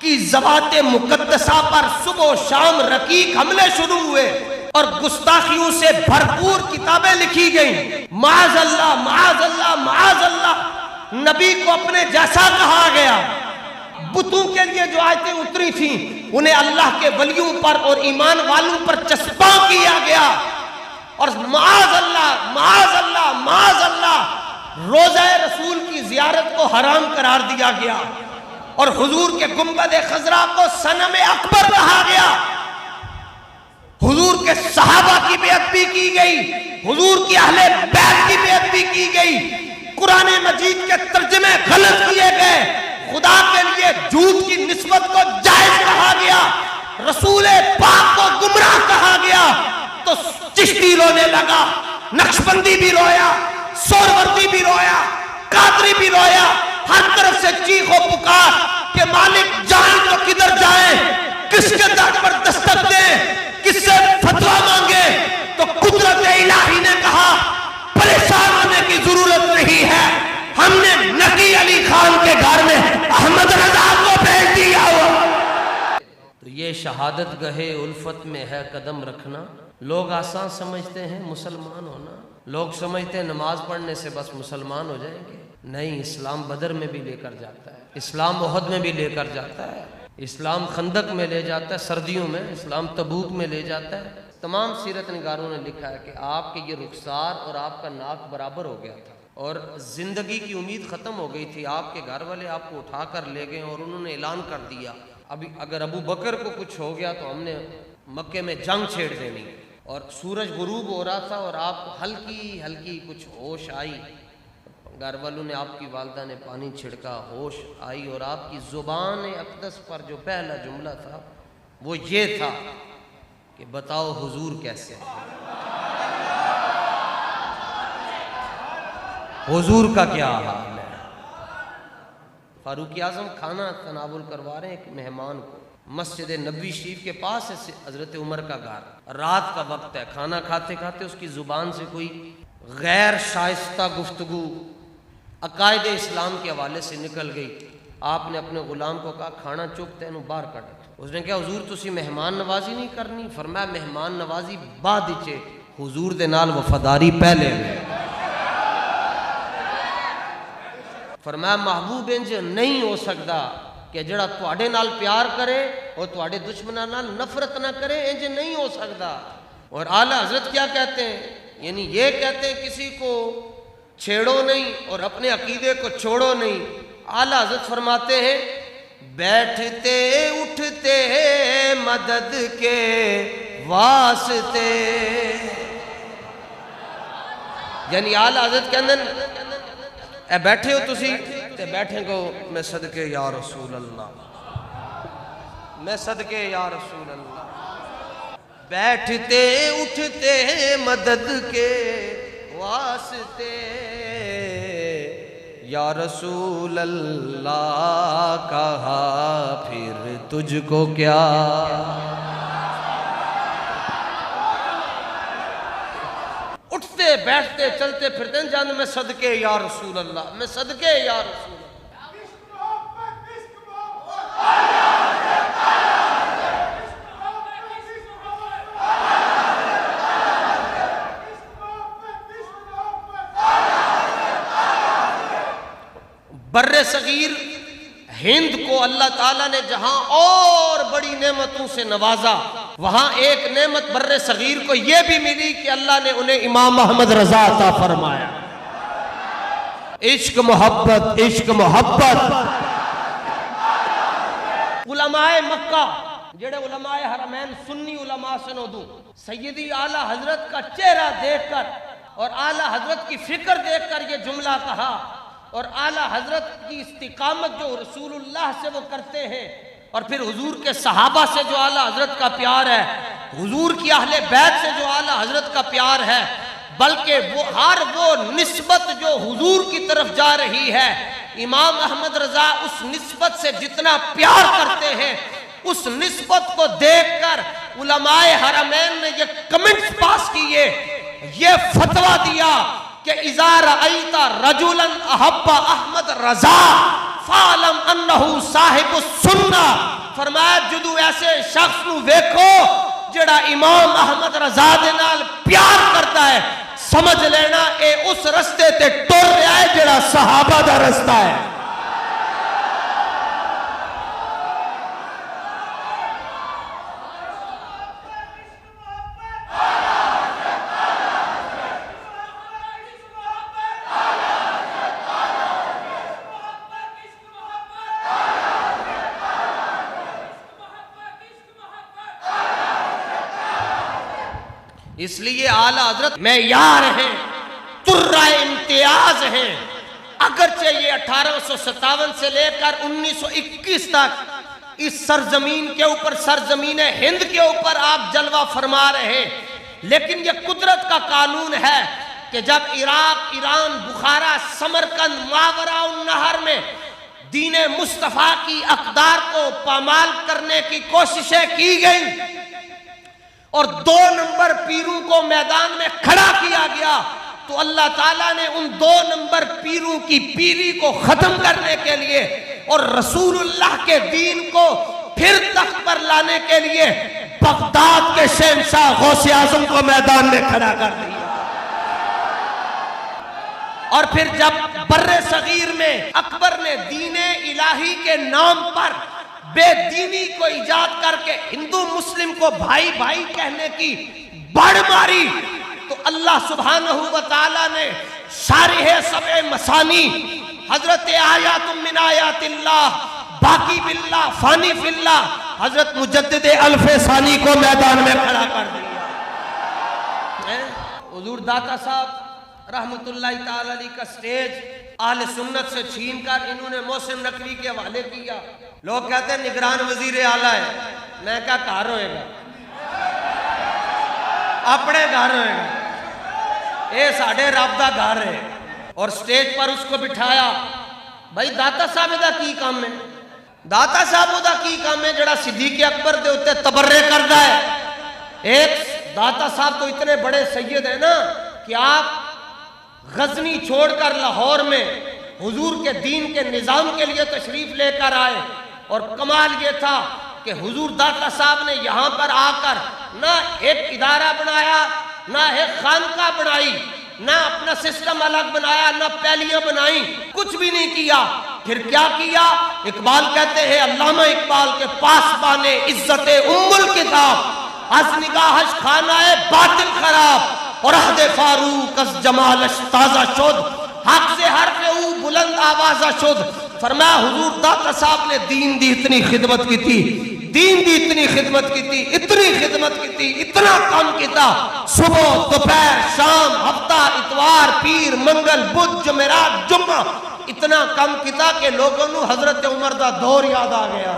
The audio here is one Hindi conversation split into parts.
की ज़बाते मुकद्दसा पर सुबह शाम रकीक हमले शुरू हुए और गुस्ताखियों से भरपूर किताबें लिखी गईं। माअज़ल्लाह माअज़ल्लाह माअज़ल्लाह नबी को अपने जैसा कहा गया। बुतों के लिए जो आयतें उतरी थी उन्हें अल्लाह के वलियों पर और ईमान वालों पर चस्पा किया गया और माअज़ल्लाह माअज़ल्लाह माअज़ल्लाह रोज़ा रसूल की ज़ियारत को हराम करार दिया गया और हुजूर के गुंबद खज़रा को सनम अकबर कहा गया। हुजूर के सहाबा की बेअदबी की गई, हुजूर की अहले बैत की बेअदबी की गई, कुरान मजीद के तर्जुमे गलत किए गए, खुदा के लिए झूठ की निस्बत को जायज कहा गया, रसूल पाक को गुमराह कहा गया। तो चिश्ती रोने लगा, नक्शबंदी भी रोया, सोरवर्दी भी रोया, कादरी भी रोया, हर तरफ से चीखो पुकार के मालिक जाए तो किधर जाए, किसके दर पर दस्तक दे, किससे फतवा मांगे। तो कुदरत इलाही ने कहा परेशान होने की जरूरत नहीं है, हमने नकी अली खान के घर में अहमद रजा को भेज दिया हुआ। तो ये शहादत गहे उल्फत में है कदम रखना। लोग आसान समझते हैं मुसलमान होना, लोग समझते हैं नमाज पढ़ने से बस मुसलमान हो जाएंगे। नहीं, इस्लाम बदर में भी लेकर जाता है, इस्लाम ओहद में भी लेकर जाता है, इस्लाम खंदक में ले जाता है, सर्दियों में इस्लाम तबूक में ले जाता है। तमाम सीरत निगारों ने लिखा है कि आपके ये रुखसार और आपका नाक बराबर हो गया था और ज़िंदगी की उम्मीद ख़त्म हो गई थी। आपके घर वाले आपको उठा कर ले गए और उन्होंने ऐलान कर दिया अभी अगर अबू बकर को कुछ हो गया तो हमने मक्के में जंग छेड़ देनी। और सूरज गुरूब हो रहा था और आपको हल्की हल्की कुछ होश आई, घर वालों ने आपकी वालदा ने पानी छिड़का, होश आई और आपकी ज़ुबान अक़दस पर जो पहला जुमला था वो ये था कि बताओ हुजूर कैसे हैं, हुजूर का क्या हाल है। फारूक आज़म खाना तनावुल करवा रहे हैं एक मेहमान को, मस्जिद नबवी शरीफ के पास है हज़रत उमर का घर, रात का वक्त है, खाना खाते खाते उसकी ज़ुबान से कोई गैर शाइस्ता गुफ्तगू अकायद इस्लाम के हवाले से निकल गई। आपने अपने गुलाम को कहा खाना चुक तेनू बाहर कट। उसने कहा हुजूर तुसी मेहमान नवाजी नहीं करनी। फरमाया मेहमान नवाजी बाद चे, हुजूर दे नाल वफादारी पहले। फरमाया महबूब इंज नहीं हो सकता कि जड़ा तुहाडे नाल प्यार करे और तुहाडे दुश्मनां नाल नफरत ना करे, इंज नहीं हो सकता। और आला हजरत क्या कहते हैं, यानी ये कहते हैं किसी को छेड़ो नहीं और अपने अकीदे को छोड़ो नहीं। आला हजरत फरमाते हैं बैठते उठते मदद के वास्ते, यानी आला हजरत कहते बैठे हो तुसी ते बैठे को मैं सदके या रसूल अल्लाह, मैं सदके या रसूल अल्लाह। बैठते उठते मदद के वास्ते या रसूल अल्लाह कहा फिर तुझको क्या। उठते बैठते चलते फिरते जान मैं सदके या रसूल अल्लाह, मैं सदके या रसूल बर्रे सगीर हिंद को अल्लाह ताला ने जहां और बड़ी नेमतों से नवाजा, वहां एक नेमत बर्रे सगीर को यह भी मिली कि अल्लाह ने उन्हें इमाम अहमद रजा अता फरमाया। इश्क मोहब्बत, इश्क मोहब्बत। उलमाए मक्का जेड़े उलमाए हरमैन सुन्नी उलमा से नोदू सैयदी आला हजरत का चेहरा देखकर और आला हजरत की फिक्र देखकर ये जुमला कहा और आला हजरत की इस्तिकामत जो रसूलुल्लाह से वो करते हैं और फिर हुजूर के सहाबा से जो आला हजरत का प्यार है, हुजूर की अहले बैत से जो आला हजरत का प्यार है, बल्कि वो हर वो निस्बत जो हुजूर की तरफ जा रही है, इमाम अहमद रजा उस निस्बत से जितना प्यार करते हैं उस निस्बत को देखकर उलमाए हरमैन ने ये कमेंट्स पास किए, ये फतवा दिया कि इज़ा रअयता रजुलन अहब्बा अहमद रजा फालम अन्नहु साहिबुस सुन्ना। फरमाया जदू ऐसे शख्स नू वेखो जेड़ा इमाम अहमद रजा दे नाल प्यार करता है, समझ लेना ए उस रस्ते ते टुर रहा है जेड़ा सहाबा दा रस्ता है। इसलिए आला हजरत मेयार हैं, तुर्रा इम्तियाज हैं। अगरचे ये 1857 से लेकर 1921 तक इस सरजमीन के ऊपर, सरजमीन हिंद के ऊपर आप जलवा फरमा रहे हैं, लेकिन ये कुदरत का कानून है कि जब इराक, ईरान, बुखारा, समरकंद, मावरा नहर में दीने मुस्तफा की अकदार को पामाल करने की कोशिशें की गई और 2 नंबर पीरों को मैदान में खड़ा किया गया, तो अल्लाह ताला ने उन 2 नंबर पीरों की पीरी को खत्म करने के लिए और रसूलुल्लाह के दीन को फिर तख्त पर लाने के लिए बगदाद के शहंशाह गौसे आजम को मैदान में खड़ा कर दिया। और फिर जब बर्रे सगीर में अकबर ने दीने इलाही के नाम पर बेदीनी को इजाद करके हिंदू मुस्लिम को भाई भाई कहने की बड़ मारी, तो अल्लाह सुब्हानहू व तआला ने शारिह सबए मसानी हजरत आयातुम मिन आयातिल्लाह बाकी बिल्लाह फानी फिल्लाह हजरत मुजद्दिद अल्फे सानी को मैदान में खड़ा कर दिया। हुजूर दाता साहब रहमतुल्लाहि ताला अलैहि का स्टेज आले सुन्नत से छीन कर इन्होंने मोहसिन नकवी के हवाले किया। लोग कहते हैं निगरान वजीर आला है, मैं क्या घर होएगा, अपने घर होएगा, ये साढ़े रब दा घर है। और स्टेज पर उसको बिठाया। भाई दाता साहब दा की काम है, दाता साहब दा की काम है जड़ा सिद्दीक अकबर दे उत्ते तबर्रे करदा है। एक दाता साहब तो इतने बड़े सैयद है ना कि आप गजनी छोड़कर लाहौर में हुजूर के दीन के निजाम के लिए तशरीफ लेकर आए। और कमाल ये था कि हुजूर दाता साहब ने यहाँ पर आकर ना एक इदारा बनाया, ना एक खानका बनाई, ना अपना सिस्टम अलग बनाया, ना पहलियां बनाई, कुछ भी नहीं किया। फिर क्या किया? इकबाल कहते हैं अल्लामा इकबाल के पास बाने इज्जत उम्मुल किताब अज निगाहश खाना है बातिल खराब और अहदे फारूक अज जमालश ताजा शुद हक से हर पे बुलंद आवाजा शुद। फरमाया हुजूर दाता साहब ने दीन दी इतनी खिदमत की थी, दीन दी इतनी खिदमत की थी, इतनी खिदमत की थी, इतना काम किया, सुबह दोपहर शाम हफ्ता इतवार पीर मंगल बुध जुमेरात जुम्मा, इतना कम किया कि लोगों को हजरत उमर का दौर याद आ गया।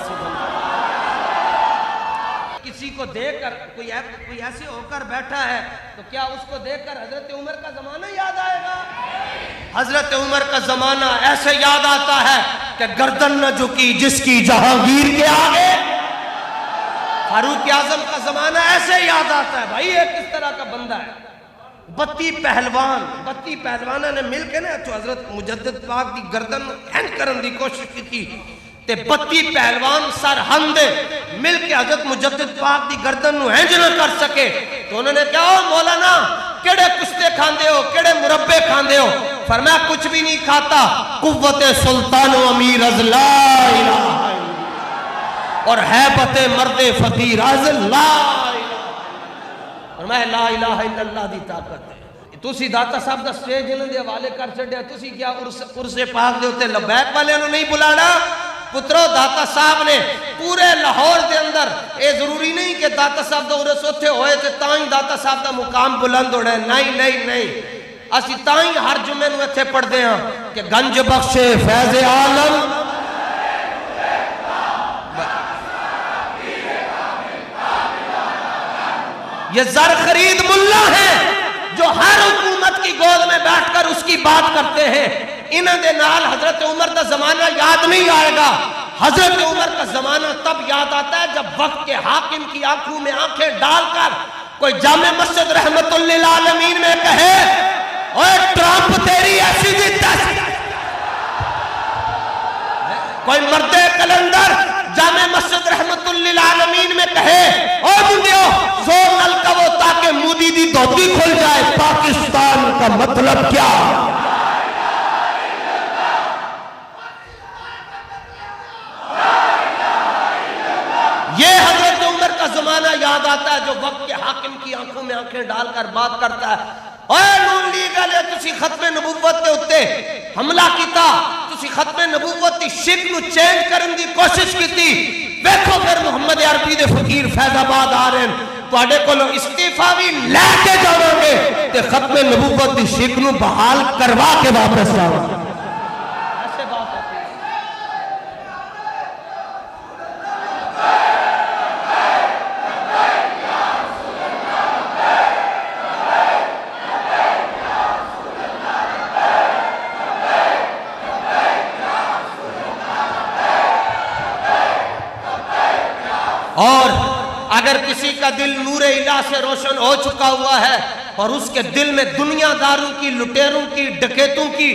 किसी को देखकर कोई ऐसे होकर बैठा है तो क्या उसको देखकर हजरत उमर का जमाना याद आएगा? हजरत उमर का जमाना ऐसे याद आता है कि गर्दन न झुकी जिसकी जहांगीर के आगे। फारूक आजम का जमाना ऐसे याद आता है। भाई ये किस तरह का बंदा है? 32 पहलवान ने मिलकर ना तो हजरत मुजद्दिद पाक की गर्दन एंड करने की कोशिश की थी ते 32 पहलवान सरहंद मिलके हजरत मुजद्दिद पाक की गर्दन नू इंज न कर सके तो उन्होंने कहा मौलाना केड़े कुश्ते खांदे हो, केड़े मुरब्बे खांदे हो? फरमाया कुछ भी नहीं खाता, कुव्वत सुल्तान अमीर अज़ला और हैबत मर्दे फकीर अज़ला। फरमाया ला इलाहा इल्लल्लाह दी ताकत है। तुसी दाता साहब का स्टेज इन्हां दे हवाले कर छड्या, तुसी क्या उर्से पाक दे उत्ते लबैक वाले नू नहीं बुलाना? पुत्रो दाता साहब ने पूरे लाहौर के अंदर ये जरूरी नहीं कि दाता साहब का उर्स उत्थे होए ते तां ही दाता साहब का मुकाम बुलंद होना है। नहीं नहीं नहीं, असी तां ही हर जुमे नूं इत्थे पढ़दे हां कि गंज बख्शे फैज़ आलम ये जर खरीद मुल्ला है जो हर हुकूमत की गोद में बैठकर उसकी बात करते हैं। इन्हां दे नाल हजरत उमर का जमाना याद नहीं आएगा। हजरत उमर का जमाना तब याद आता है जब वक्त के हाकिम की आंखों में आंखें डालकर कोई जामे मस्जिद रहमतुल लिल आलमीन में कहे ओए ट्रंप तेरी ऐसी दी कोई मर्दे कलंदर जामे मस्जिद रहमतुल लिल आलमीन में कहे ओ मुंडियो जोर नल का वो ताकि मोदी दी धोती खुल जाए, पाकिस्तान का मतलब क्या? ये हजरत उमर का जमाना याद आता है जो वक्त के हाकिम की आंखों में आंखें डालकर बात करता है, ओए नून लीग वाले तुसी खत्मे नबूवत के उत्ते हमला कीता, तुसी खत्मे नबूवत की शिक नू चेंज करने की कोशिश की। देखो फिर मुहम्मद अरबी दे फकीर फैजाबाद आ रहे हैं, तुहाडे कोलों इस्तीफा भी लेके जाओगे ते खत्मे नबूवत की शिक नू बहाल करवा के वापस जाओगे। ऐसे बात होती है। और अगर किसी का दिल नूरे इला से रोशन हो चुका हुआ है और उसके दिल में दुनियादारों की, लुटेरों की, डकैतों की,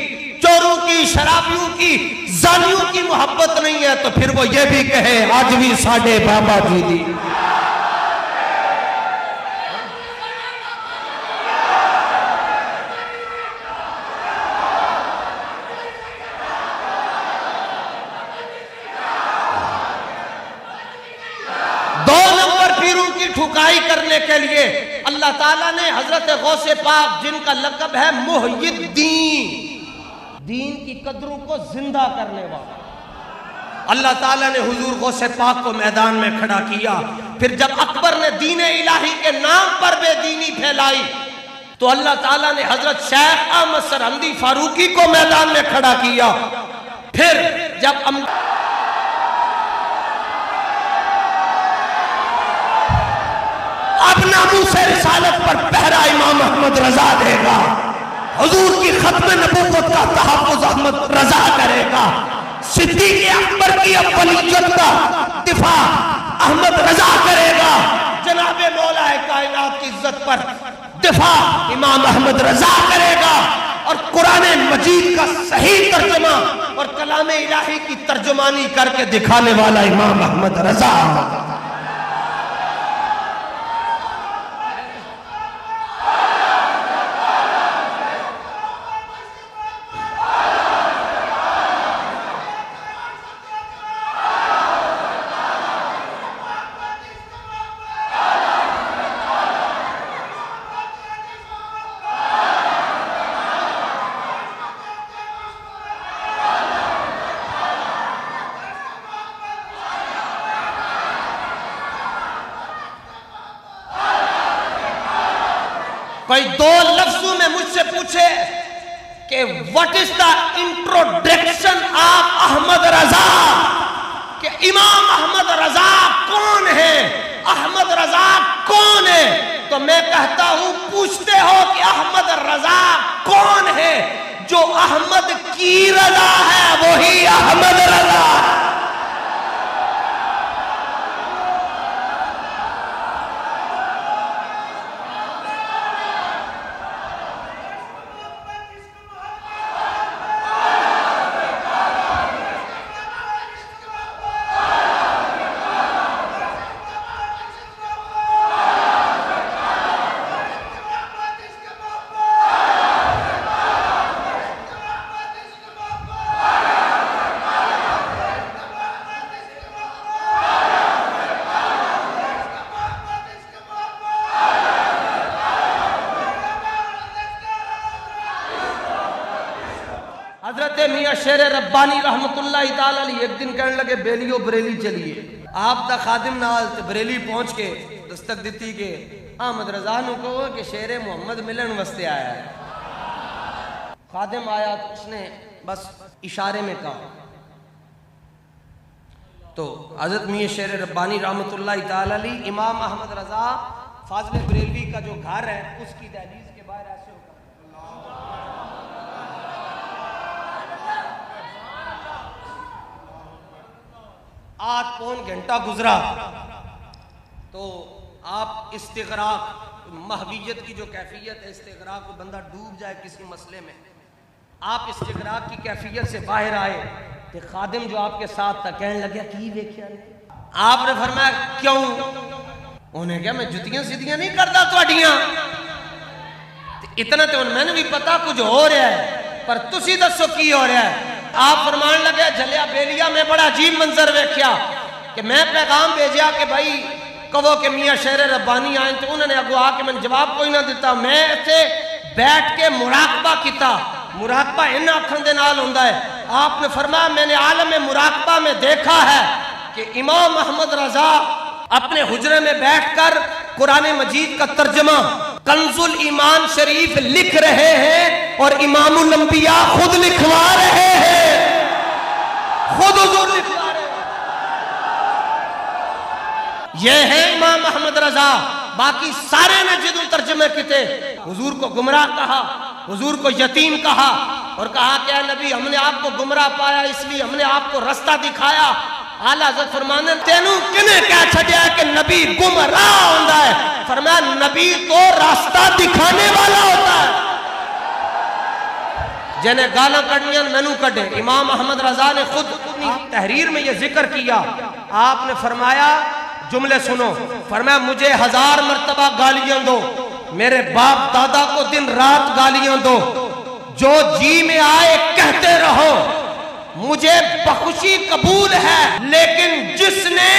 चोरों की, शराबियों की, जालियों की मोहब्बत नहीं है तो फिर वो ये भी कहे आज भी साडे बाबा जी दी। ठुकाई करने के लिए अल्लाह ताला ने हजरत गौसे पाक जिनका लक़ब है मुहय्यिद्दीन, दीन की कदरों को जिंदा करने वाला, अल्लाह ताला ने हुजूर गौसे पाक को मैदान में खड़ा किया। फिर जब अकबर ने दीन इलाही के नाम पर बेदीनी फैलाई तो अल्लाह ताला ने हजरत शेख अहमद सरहंदी फारूकी को मैदान में खड़ा किया। फिर जब अब नामूस रिसालत पर पहरा इमाम अहमद रजा देगा, हुजूर की खत्म नबूवत का तहफ़्फ़ुज़ अहमद रजा करेगा, सिद्दीक़ अकबर की अव्वलियत का दिफा अहमद रजा करेगा, जनाबे मौला कायनात की इज्जत पर दिफा इमाम अहमद रजा करेगा और कुरान मजीद का सही तर्जुमा और कलाम इलाही की तर्जुमानी करके दिखाने वाला इमाम अहमद रजा। कोई दो लफ्जों में मुझसे पूछे कि what is the introduction of Ahmad Raza, कि इमाम अहमद रजा कौन है, अहमद रजा कौन है, तो मैं कहता हूं पूछते हो कि अहमद रजा कौन है? जो अहमद की रजा है वही अहमद रजा। हजरत मियाँ शेर रब्बानी रहमतुल्लाह ताला अलैह एक दिन कहने लगे बेलियो बरेली चलिए। आप दा खादिम नाल बरेली पहुंच के दस्तक दी के अहमद रजा नु कहो कि शेर मोहम्मद मिलन वास्ते आया है। खादिम आया तो उसने बस इशारे में कहा तो हजरत मियाँ शेर रब्बानी रहमतुल्लाह ताला अलैह इमाम अहमद रजा फाजिल बरेलवी का जो घर है उसकी दहलीज के बाहर ऐसे होकर 8 पौन घंटा गुजरा तो आप इस्तिग़राक़ महवियत की जो कैफियत है, इस्तिग़राक़ को बंदा डूब जाए किसी मसले में, आप इस्तिग़राक़ की कैफियत से बाहर आए ते खादिम जो आपके साथ था कहने लगे की वेख्या ने? आपने फरमाया क्यों? उन्हें क्या मैं जुतियां सीधियां नहीं करता तुहाडियां? इतना तो मैंने भी पता कुछ हो रहा है, पर तुसी दसो की हो रहा है? आप फरमान लगे जलिया बेलिया में बड़ा अजीब मंजर वेख्या कि मैं पैगाम भेजा कि भाई कहो कि मियाँ शेर रब्बानी आए, तो उन्होंने अगो आके मैंने जवाब कोई ना दिता। मैं इत्थे बैठ के मुराकबा किया। मुराकबा इन अखन दे नाल हुंदा है। आपने फरमाया मैंने आलम मुराकबा में देखा है कि इमाम अहमद रजा अपने हुजरे में बैठकर कुरान मजीद का तर्जमा कंजुल ईमान शरीफ लिख रहे हैं और इमामुल अंबिया खुद लिखवा रहे हैं, खुद हुजूर लिखवा रहे हैं। ये है इमाम अहमद रजा। बाकी सारे ने जिदुल तर्जमे किते, हुजूर को गुमराह कहा, हुजूर को यतीम कहा और कहा क्या नबी हमने आपको गुमराह पाया इसलिए हमने आपको रास्ता दिखाया। आला हज़रत फरमाने तेनू किने कह छड़िया कि नबी गुमराह होता है? फरमाया नबी तो रास्ता दिखाने वाला होता है। जिन्हें गाला कढ़निया मैनू कढ़े। इमाम अहमद रजा ने खुद अपनी तहरीर में यह जिक्र किया। आपने फरमाया जुमले सुनो, फरमाया मुझे 1000 मर्तबा गालियां दो, मेरे बाप दादा को दिन रात गालियां दो, जो जी में आए कहते रहो, मुझे बख्शी कबूल है। लेकिन जिसने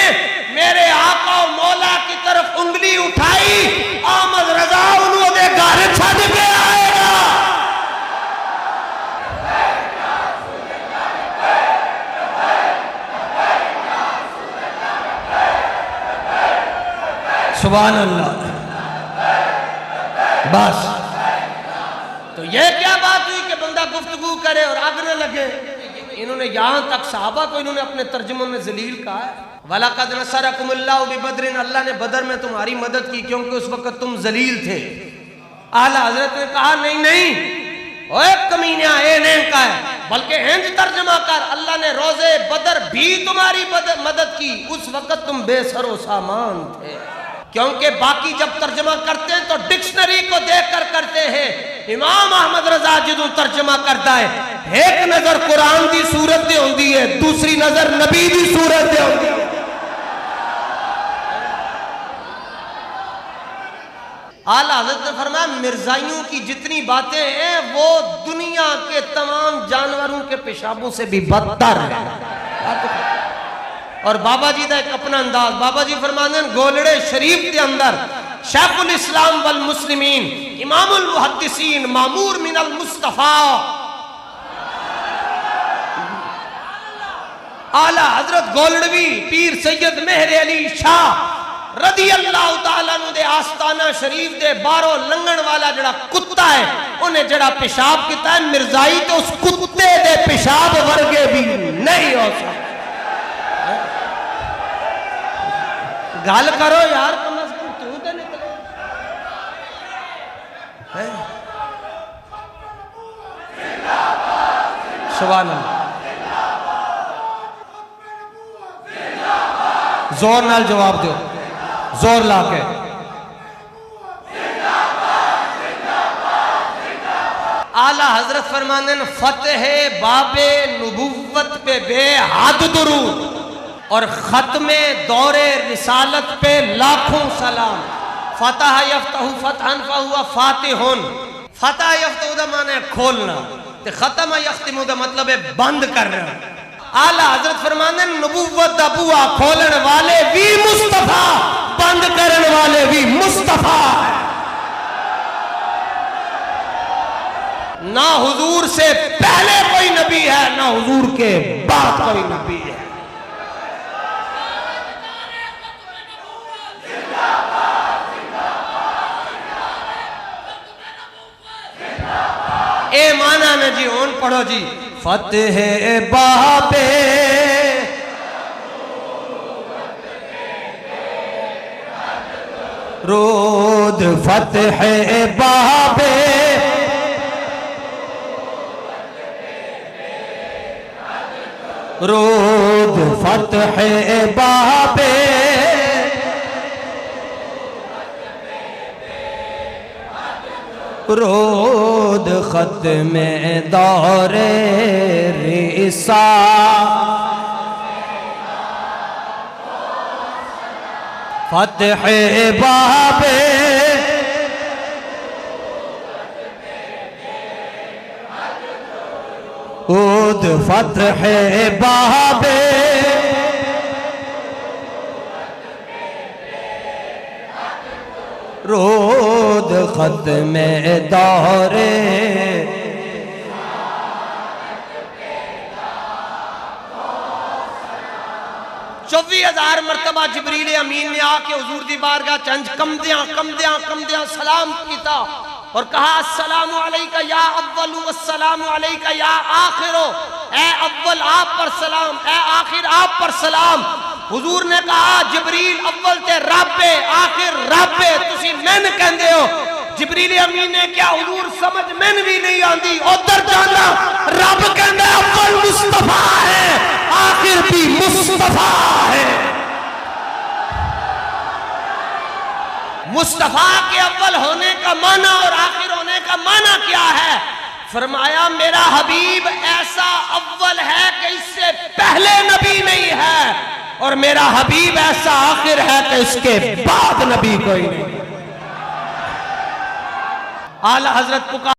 मेरे आका और मौला की तरफ उंगली उठाई अहमद रजा उन्होंने घर छड़ के आएगा। सुभान अल्लाह। बस तो ये क्या बात हुई कि बंदा गुफ्तगू करे और आग न लगे? इन्होंने यहां तक सहाबा को इन्होंने अपने तर्जुमे में जलील कहा है। वलक़द नसरकुमुल्लाहु बिबद्रिन, अल्लाह ने बदर में तुम्हारी मदद की क्योंकि उस वक्त तुम जलील थे। आला हजरत ने कहा नहीं नहीं ओए कमीनिया ए नहीं का है, बल्कि हिंद तर्जमा कर, अल्लाह ने रोजे बदर भी तुम्हारी मदद की, उस वक्त तुम बेसरो सामान थे। क्योंकि बाकी जब तर्जमा करते हैं तो डिक्शनरी को देखकर करते हैं। इमाम अहमद रजा जो तर्जमा करता है एक नजर कुरान की सूरत से होती है, दूसरी नजर नबी की सूरत से होती है। आला हज़रत ने फरमाया मिर्जाइयों की जितनी बातें हैं वो दुनिया के तमाम जानवरों के पेशाबों से भी बदतर है। और बाबा जी का एक अपना अंदाज, बाबा जी फरमाते हैं गोलड़े शरीफ के अंदर शेखुल इस्लाम वल मुस्लिमीन इमामुल मुहद्दिसीन मामूर मिनल मुस्तफा आला हजरत गोलड़वी पीर सैयद मेहर अली शाह रदी अल्लाह तआला नु दे आस्ताना शरीफ दे बारों लंघन वाला जड़ा कुत्ता है उन्हें जड़ा पेशाब किया है, मिर्जाई तो उस कुत्ते दे पेशाब वर्गे भी नहीं हो सकते। गल करो यार, कम से कम तू तो निकले। सुभान अल्लाह। जोर नाल जवाब दो, जोर लाके। आला हजरत फरमाने फतेह बाबे नबुव्वत पे बेहद दुरूद और खत्मे दौरे रिसालत पे लाखों सलाम। फतह यफ्तहु फतहन फहुवा फातिहुन। फतह यफ्तहु दा माने खोलना, ते खत्म यख्तिमु दा मतलब है बंद करना। आला हजरत फरमाने नबुव्वत दा बुआ खोलन वाले भी मुस्तफा, बंद करने वाले भी मुस्तफा। ना हुजूर से पहले कोई नबी है, ना हुजूर के बाद कोई नबी है। ए माना ने जी ओन पढ़ो जी फतेह बाबे रोद फतेह बाबे रोद फतेह बाबे रोद रोद खत में दौरे रिसा फतह बाबे ओद फतह बाबे रोद खत में दौरे 24,000 मरतबा जिब्रील अमीन ने आके हुजूर दी बारगाह चंज कमदियां सलाम किया और कहा अस्सलामु अलैका या अव्वलु अस्सलामु अलैका या आखिरो, ए अव्वल आप पर सलाम, ए आखिर आप पर सलाम। हुजूर ने कहा जिब्रील अव्वल ते रब्बे आखिर रब्बे तुसी मैन कहंदे हो। जिब्रील अमीन ने क्या हुजूर समझ मैन भी नहीं आंदी, उधर जाना रब कहंदा अव्वल मुस्तफा है आखिर भी मुस्तफा है। मुस्तफा के अव्वल होने का माना और आखिर होने का माना क्या है? फरमाया मेरा हबीब ऐसा अव्वल है कि इससे पहले नबी नहीं है और मेरा हबीब ऐसा आखिर है कि इसके बाद नबी कोई नहीं। आला हजरत पुकार